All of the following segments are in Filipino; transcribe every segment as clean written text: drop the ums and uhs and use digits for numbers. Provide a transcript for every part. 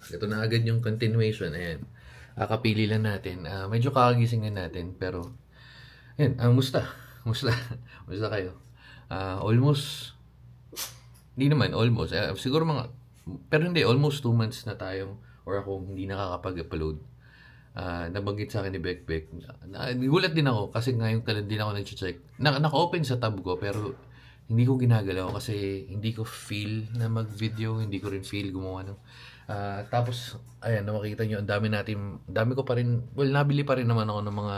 Ito na agad yung continuation. Ayan. Kakapili lang natin. Medyo kakagising na natin. Pero, ayan. Musta? Musta? Musta kayo? Almost, hindi naman, almost. Siguro mga, pero hindi, almost 2 months na tayong, or ako, hindi nakakapag-upload. Nabanggit sa akin ni Bekbek. Nagulat din ako kasi ngayon ka lang din ako nag-check. Naka-open sa tab ko pero hindi ko ginagalaw kasi hindi ko feel na mag-video, hindi ko rin feel gumawa ng tapos ayan, makikita nyo, ang dami ko pa rin, well, nabili pa rin naman ako ng mga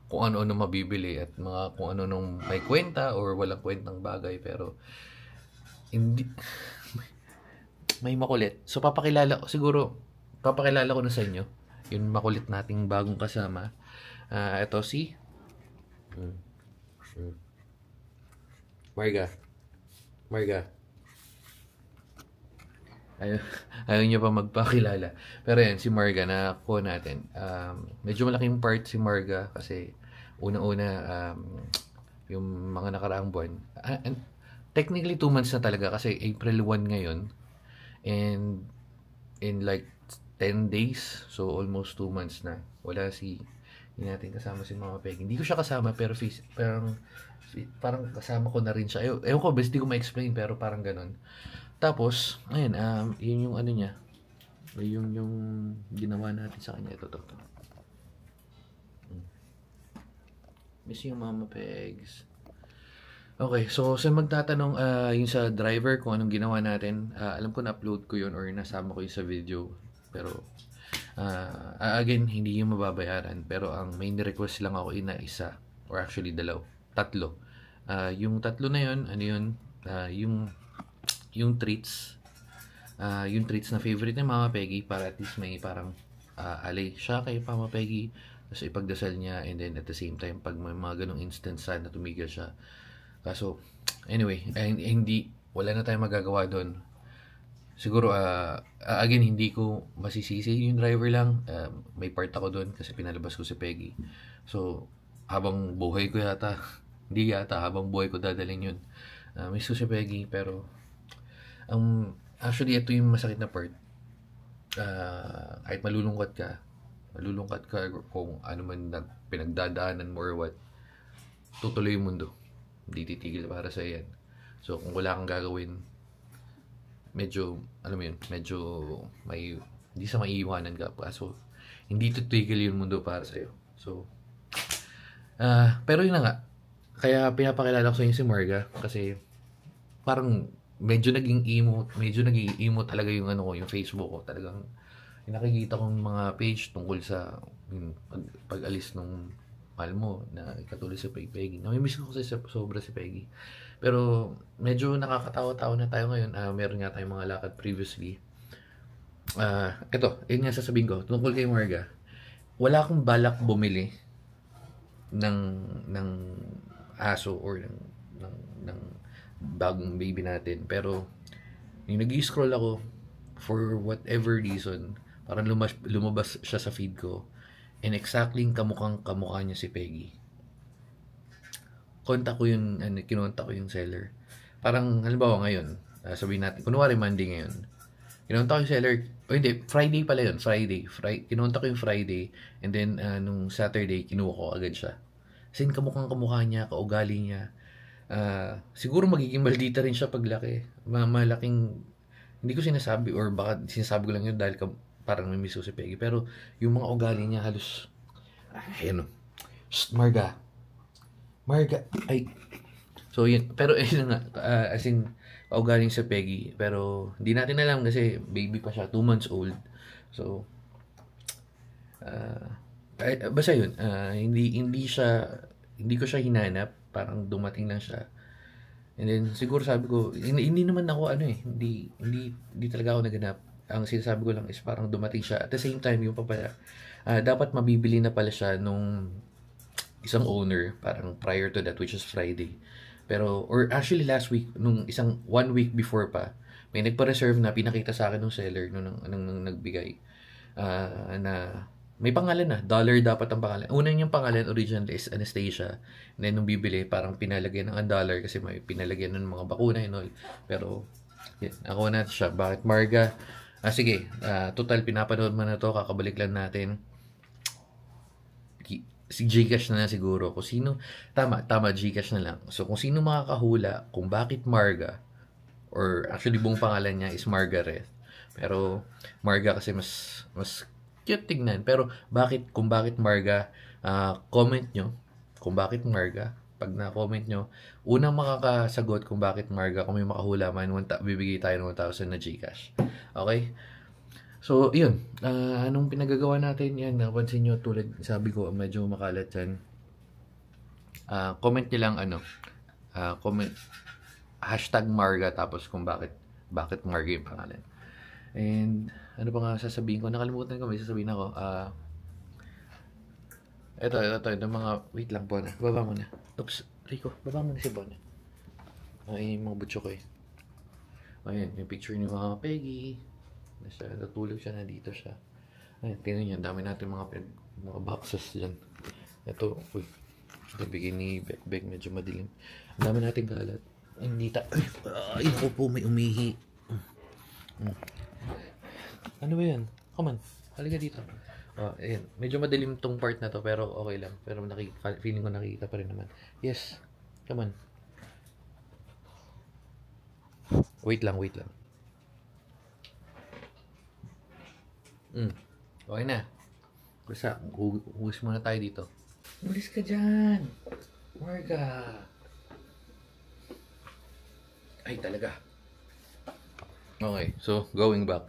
kung ano-ano mabibili at mga kung ano nung may kwenta or walang kwentang bagay pero hindi may makulit. So papakilala ko na sa inyo yung makulit nating bagong kasama. Ito si mm, mm, Marga. Marga. Ayaw, ayaw niya pa magpakilala. Pero yan, si Marga, nakakuha natin. Medyo malaking part si Marga kasi unang-una, yung mga nakaraang buwan. And technically, 2 months na talaga kasi April 1 ngayon. And in like 10 days, so almost 2 months na. Hindi natin kasama si Mama Peggy. Hindi ko siya kasama, pero parang kasama ko na rin siya. Ewan ko, best di ko ma-explain, pero parang ganun. Tapos, ayun, yun yung ano niya. Yung ginawa natin sa kanya. Ito. Miss yung Mama Pegs. Okay, so sa magtatanong yung sa driver kung anong ginawa natin, alam ko na-upload ko yun or nasama ko yun sa video. Pero, again, hindi yung mababayaran. Pero ang main request lang ako isa, or actually tatlo. Yung tatlo na yun, ano yun, yung treats, yung treats na favorite ni Mama Peggy para at least may parang alay siya kay Mama Peggy. Tapos ipagdasal niya and then at the same time, pag may mga ganong instance na tumigil siya. Kaso, anyway, wala na tayong magagawa doon. Siguro, again, hindi ko masisisi yung driver lang. May part ako doon kasi pinalabas ko si Peggy. So, habang buhay ko yata, habang buhay ko dadalhin yun. Miss ko si Peggy, pero, actually, ito yung masakit na part. Kahit malulungkot ka kung ano man pinagdadaanan mo or what, tutuloy yung mundo. Hindi titigil para sa yan. So, kung wala kang gagawin, medyo, alam mo yun, medyo hindi sa maiiwanan ka pa. So, hindi titigil yung mundo para sa'yo. So, pero yun na nga. Kaya pinapakilala ko sa inyo si Marga kasi parang medyo naging emo talaga yung yung Facebook ko. Talagang nakikita kong mga page tungkol sa pag-alis nung mahal mo na katulad sa Peggy. Namimiss ko kasi sobra si Peggy. Pero medyo nakakatawa-tawa na tayo ngayon. Meron nga tayong mga lakad previously. Yun nga sasabihin ko. Tungkol kay Marga, wala akong balak bumili ng aso or ng bagong baby natin. Pero yung nag-scroll ako for whatever reason, parang lumabas siya sa feed ko and exactly kamukha niya si Peggy. Kinontak ko yung seller. Parang halimbawa ngayon, sabihin natin, kunwari Monday ngayon, kinontak ko yung seller, hindi, Friday pala yun, kinontak ko yung Friday, and then nung Saturday, kinuha ko agad siya. Kasi kamukha niya, kaugali niya. Siguro magiging maldita rin siya paglaki. Malaking, hindi ko sinasabi, or baka sinasabi ko lang yun dahil parang may miss ko si Peggy. Pero yung mga ugali niya halos, ayun o. Marga, ay. So yun, pero yun nga, as in, paugaling sa Peggy. Pero hindi natin alam kasi baby pa siya, 2 months old. So, basta yun, hindi ko siya hinanap. Parang dumating lang siya. And then, siguro sabi ko, hindi naman ako hindi talaga ako naganap. Ang sinasabi ko lang is parang dumating siya. At the same time, yung pa pala, dapat mabibili na pala siya nung isang owner, parang prior to that, which is Friday. Pero, or actually last week, nung 1 week before pa, may nagpa-reserve na pinakita sa akin ng seller nung nagbigay. Na may pangalan na, dollar dapat ang pangalan. Unang yung pangalan originally is Anastasia. And then nung bibili, parang pinalagyan ng $1 kasi may pinalagyan ng mga bakuna and all. Pero, yun, ako na siya. Bakit Marga? Sige, total pinapanood mo na to, kakabalik lang natin. Si Gcash na lang siguro. Kung sino, tama, Gcash na lang. So, kung sino makakahula kung bakit Marga, or actually buong pangalan niya is Margaret. Pero, Marga kasi mas cute tignan. Pero, kung bakit Marga, comment nyo kung bakit Marga. Pag na-comment nyo, unang makakasagot kung bakit Marga, kung may makahula man, bibigay tayo ng 1,000 na Gcash. Okay? So, yun. Anong pinagagawa natin yan? Napansin nyo, tulad, sabi ko, medyo makalat yan. Comment nyo lang, comment, hashtag Marga, tapos kung bakit Marga yung pangalan. And, ano pa nga sasabihin ko? Nakalimutan ko, may sasabihin ako. Ito, mga, wait lang po na. Baba mo na. Oops, Rico, baba mo na si Bon. Ay, mga butso ko eh. Ayan, yung picture ni mga Peggy. Natulog siya, nandito siya. Ayan, tingnan niyo, dami natin mga boxes dyan. Ito, uy, nabigay ni Bekbek, medyo madilim. Ang dami natin kalat. Ay, ako po, may umihi. Ano ba yan? Come on, halika dito. Ayan, medyo madilim tong part na to, pero okay lang. Pero feeling ko nakikita pa rin naman. Yes, come on. Wait lang. Okay na. Basta, hugas muna tayo dito. Ulis ka dyan! Marga! Ay, talaga. Okay, so, going back.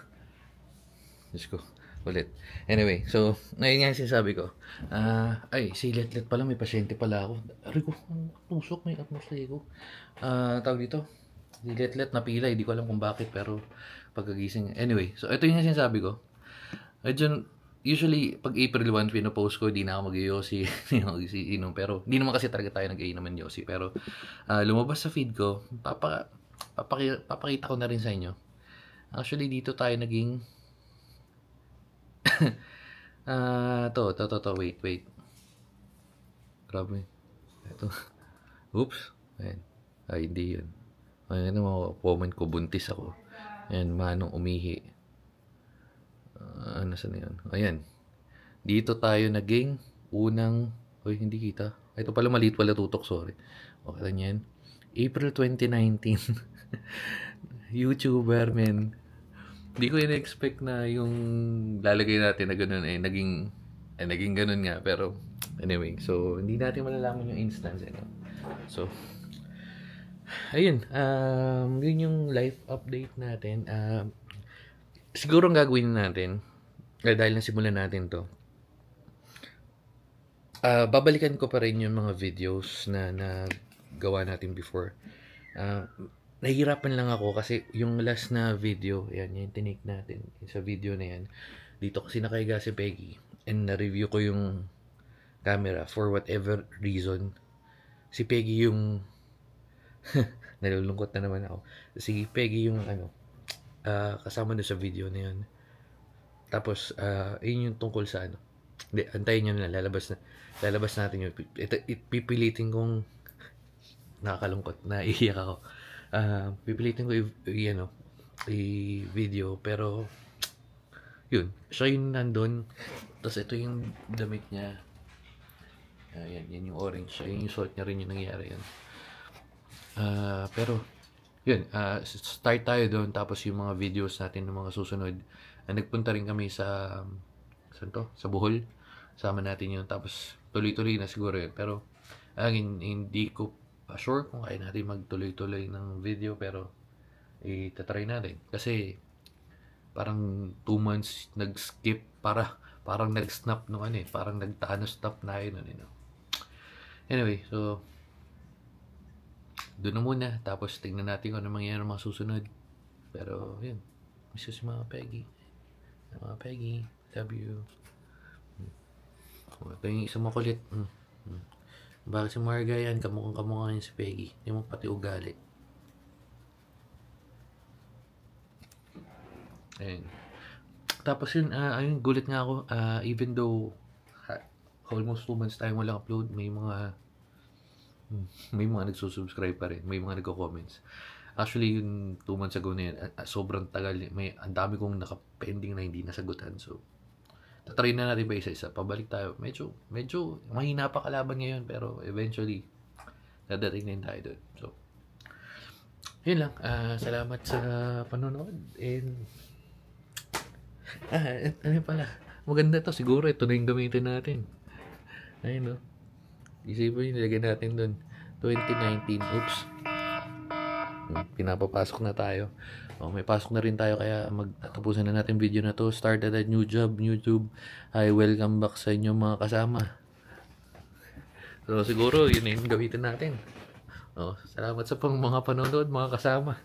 Let's go. Ulit. Anyway, so, ngayon nga yung sinasabi ko. Si Letlet pala, may pasyente pala ako. Rico, tusok, may atmosphere ko. Tawag dito. Si Letlet napila, hindi ko alam kung bakit, pero pagkagising. Anyway, so, ito yung sinasabi ko. Usually, pag April 1, pinopost ko, di na ako mag-yosi, inom. Pero, hindi naman kasi talaga tayo nag-inom ng yosi. Pero, lumabas sa feed ko, papakita ko na rin sa inyo. Actually, dito tayo naging, wait. Grabe. Ito. Oops. Ayan. Ay, hindi yun. Ayan, mga comment ko, buntis ako. Ayan, manong umihi. Saan yun? Ayan. Dito tayo naging unang... Uy, hindi kita. Ito pala maliit pala tutok, sorry. Okay lang yan. April 2019. YouTuber, men. Hindi ko in-expect na yung lalagay natin na ganun naging ganun nga. Pero, anyway. So, hindi natin malalaman yung instance. So, ayun. Yun yung life update natin. Siguro ang gagawin natin, dahil nasimulan natin to, babalikan ko pa rin yung mga videos na gawa natin before. Nahihirapan lang ako kasi yung last na video, yung tinake natin sa video na yan, dito kasi nakahiga si Peggy and na-review ko yung camera for whatever reason. Si Peggy yung nalulungkot na naman ako. Si Peggy yung kasama doon sa video na yun. Tapos, yun yung tungkol sa Hindi, antayin nyo na, lalabas natin yun. Pipilitin kong nakakalungkot, naiiyak ako. Pipilitin ko i-video, pero yun, siya yung nandun. Tapos ito yung damit niya. Yan yung orange. Yung suot niya rin yung nangyari yan. Pero yun, start tayo doon, tapos yung mga videos natin ng mga susunod. Nagpunta rin kami sa Bohol. Sama natin yun, tapos tuloy-tuloy na siguro yun. Pero hindi ko sure kung kaya natin magtuloy-tuloy ng video, pero itatry natin. Kasi parang 2 months nag-skip, parang nag-snap nung parang nag-Thanos-stop na yun. Anyway, so doon na muna, tapos tingnan natin kung ano mangyayari mga susunod. Pero yun, miss ko si mga Peggy. Love you. Ito yung isang makulit. Bakit si Marga yan? Kamukhang yun si Peggy. Hindi mo pati ugali. Ayun. Tapos yun, ayun, gulit nga ako. Even though almost 2 months tayo walang upload, may mga nagsusubscribe pa rin, may mga nagko-comments. Actually, yung 2 months ago na yun, sobrang tagal. Ang dami kong naka-pending na hindi nasagutan. So, tatry na natin ba isa-isa. Pabalik tayo. Medyo mahina pa kalaban ngayon, pero eventually, dadating din tayo doon. So, yun lang. Salamat sa panonood. And, ano pala. Maganda to. Siguro ito na yung gamitin natin. Ayun, no? Isipin yung nilagay natin doon. 2019. Oops. Pinapapasok na tayo. May pasok na rin tayo, kaya magtatapusin na natin video na to. Started a new job, YouTube. Hi, welcome back sa inyong mga kasama. So, siguro, yun yung gamitin natin. Salamat sa mga panonood, mga kasama.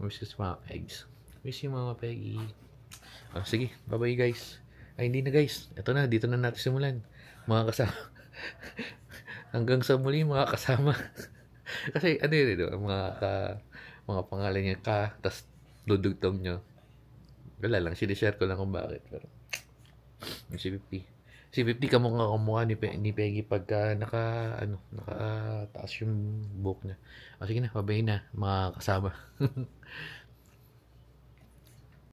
Miss ko si mga pegs. Miss you, mga peggy. Sige, bye-bye guys. Hindi na guys. Ito na, dito na natin simulan. Mga kasama. Hanggang sa muli, mga kasama. Kasi, ano yun, mga pangalan niya tas dudugtong nyo. Wala lang, sinishare ko lang kung bakit. Pero, yung si 50 kamukha ni Peggy pagka nakataas yung buhok niya. Sige na, babay na, mga kasama.